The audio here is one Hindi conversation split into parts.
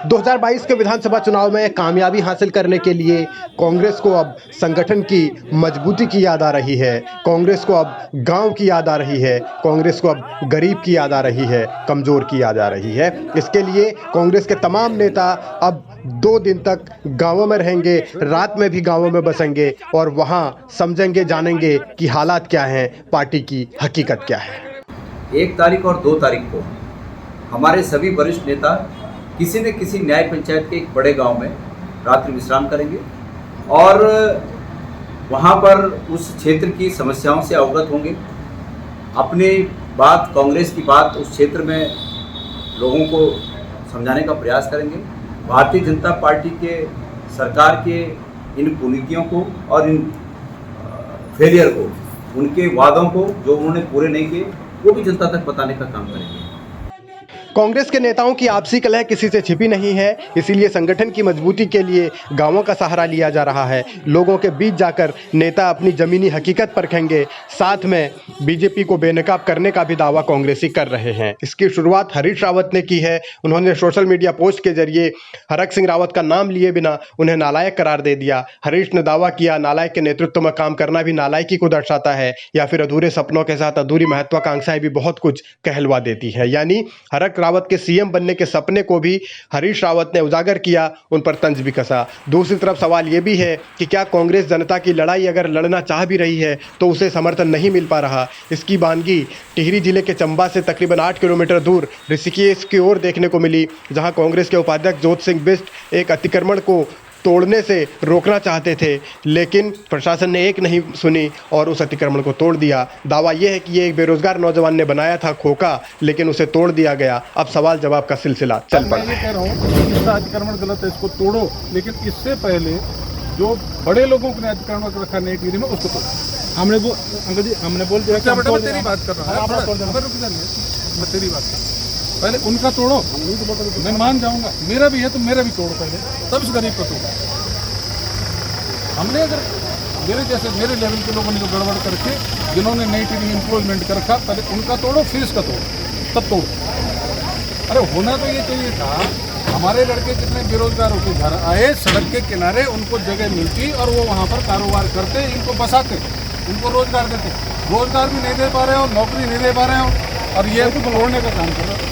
2022 के विधानसभा चुनाव में कामयाबी हासिल करने के लिए कांग्रेस को अब संगठन की मजबूती की याद आ रही है। कांग्रेस को अब गांव की याद आ रही है। कांग्रेस को अब गरीब की याद आ रही है, कमजोर की याद आ रही है। इसके लिए कांग्रेस के तमाम नेता अब 2 दिन तक गांवों में रहेंगे, रात में भी गांवों में बसेंगे और वहां समझेंगे, जानेंगे कि हालात क्या हैं, पार्टी की हकीकत क्या है। 1 तारीख और 2 तारीख को हमारे सभी वरिष्ठ नेता किसी न किसी न्याय पंचायत के एक बड़े गांव में रात्रि विश्राम करेंगे और वहां पर उस क्षेत्र की समस्याओं से अवगत होंगे। अपनी बात, कांग्रेस की बात उस क्षेत्र में लोगों को समझाने का प्रयास करेंगे। भारतीय जनता पार्टी के सरकार के इन कुनीतियों को और इन फेलियर को, उनके वादों को जो उन्होंने पूरे नहीं किए, वो भी जनता तक बताने का काम करेंगे। कांग्रेस के नेताओं की आपसी कलह किसी से छिपी नहीं है, इसीलिए संगठन की मजबूती के लिए गांवों का सहारा लिया जा रहा है। लोगों के बीच जाकर नेता अपनी जमीनी हकीकत परखेंगे। साथ में बीजेपी को बेनकाब करने का भी दावा कांग्रेसी कर रहे हैं। इसकी शुरुआत हरीश रावत ने की है। उन्होंने सोशल मीडिया पोस्ट के जरिए हरक सिंह रावत का नाम लिए बिना उन्हें नालायक करार दे दिया। हरीश ने दावा किया, नालायक के नेतृत्व में काम करना भी नालायकी को दर्शाता है, या फिर अधूरे सपनों के साथ अधूरी महत्वाकांक्षाएं भी बहुत कुछ कहलवा देती है। यानी हरक रावत के सीएम बनने के सपने को भी हरीश रावत ने उजागर किया, उन पर तंज भी कसा। दूसरी तरफ सवाल यह भी है कि क्या कांग्रेस जनता की लड़ाई अगर लड़ना चाह भी रही है तो उसे समर्थन नहीं मिल पा रहा। इसकी बानगी टिहरी जिले के चंबा से तकरीबन 8 किलोमीटर दूर ऋषिकेश की ओर देखने को मिली, जहां कांग्रेस के उपाध्यक्ष जोत सिंह बिष्ट एक अतिक्रमण को तोड़ने से रोकना चाहते थे, लेकिन प्रशासन ने एक नहीं सुनी और उस अतिक्रमण को तोड़ दिया। दावा यह है कि ये एक बेरोजगार नौजवान ने बनाया था खोखा, लेकिन उसे तोड़ दिया गया। अब सवाल जवाब का सिलसिला चल पड़ा। मैं ये कह रहा हूँ कि इसका अतिक्रमण गलत है, इसको तोड़ो, लेकिन इससे पहले जो बड़े लोगों ने अतिक्रमण रखा नई टिहरी में उसको तोड़ो। हमने बोल दिया कि मैं तेरी बात कर रहा हूँ, मैं तेरी बात कर, पहले उनका तोड़ो, मैं मान जाऊंगा। मेरा भी है तो मेरा भी तोड़ो पहले, तब इस गरीब को तोड़ो। हमने अगर मेरे जैसे मेरे लेवल के लोगों ने जो गड़बड़ करके जिन्होंने नई टिहरी में एम्प्लॉयमेंट कर रखा, पहले उनका तोड़ो, फिर इसका तोड़ो, तब तोड़ो। अरे होना तो ये चाहिए था, हमारे लड़के कितने बेरोजगार होकर घर आए, सड़क के किनारे उनको जगह मिलती और वो वहाँ पर कारोबार करते, इनको बसाते, उनको रोजगार देते। रोजगार भी नहीं दे पा रहे हो, नौकरी नहीं दे पा रहे हो, और ये तो तोड़ने का काम कर रहे हो।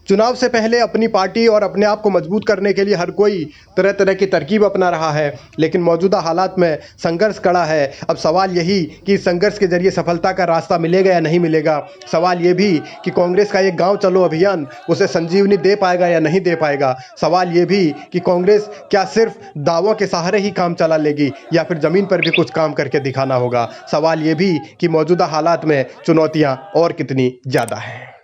चुनाव से पहले अपनी पार्टी और अपने आप को मजबूत करने के लिए हर कोई तरह तरह की तरकीब अपना रहा है, लेकिन मौजूदा हालात में संघर्ष कड़ा है। अब सवाल यही कि संघर्ष के जरिए सफलता का रास्ता मिलेगा या नहीं मिलेगा। सवाल ये भी कि कांग्रेस का ये गांव चलो अभियान उसे संजीवनी दे पाएगा या नहीं दे पाएगा। सवाल ये भी कि कांग्रेस क्या सिर्फ दावों के सहारे ही काम चला लेगी या फिर जमीन पर भी कुछ काम करके दिखाना होगा। सवाल ये भी कि मौजूदा हालात में चुनौतियाँ और कितनी ज़्यादा हैं।